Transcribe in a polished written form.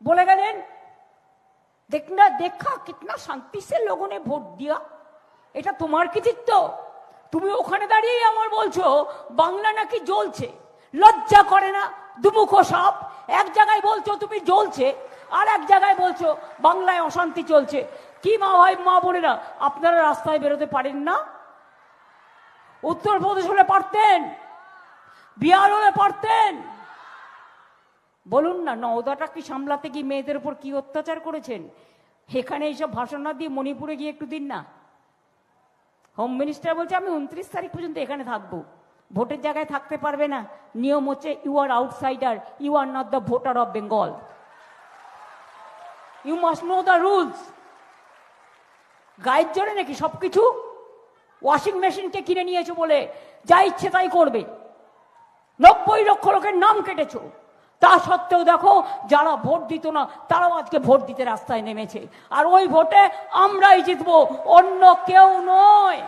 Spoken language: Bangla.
बोले गए देखना देखा कितना शांति से लोगों ने ভোট दिया। এটা তোমার কৃতিত্ব। তুমি ওখানে দাঁড়িয়ে আমার বলছো বাংলা নাকি জ্বলছে, লজ্জা করে না? দুমুখো সাপ। এক জায়গায় বলছো তুমি জ্বলছে, আর এক জায়গায় বলছো বাংলায় অশান্তি চলছে। কি মা ভাই মা বোনেরা, আপনারা রাস্তায় বেরোতে পারেন না? উত্তরপ্রদেশ হলে পারতেন, বিহার হলে পারতেন। বলুন না, নওদাটা কি সামলাতে গিয়ে মেয়েদের উপর কি অত্যাচার করেছেন? এখানে এইসব ভাষণ না দিয়ে মণিপুরে গিয়ে একটু দিন না। হোম মিনিস্টার বলছে আমি 29 তারিখ পর্যন্ত এখানে থাকবো। ভোটের জায়গায় থাকতে পারবে না। নিয়ম হচ্ছে you are outsider, you are not the voter of Bengal, you must know the rules. গায়ের জোরে নাকি সবকিছু? ওয়াশিং মেশিনকে কিনে নিয়েছো বলে যা ইচ্ছে তাই করবে। 90 লক্ষ লোকের নাম কেটেছো, তা সত্ত্বেও দেখো যারা ভোট দিত না তারাও আজকে ভোট দিতে রাস্তায় নেমেছে। আর ওই ভোটে আমরাই জিতবো, অন্য কেউ নয়।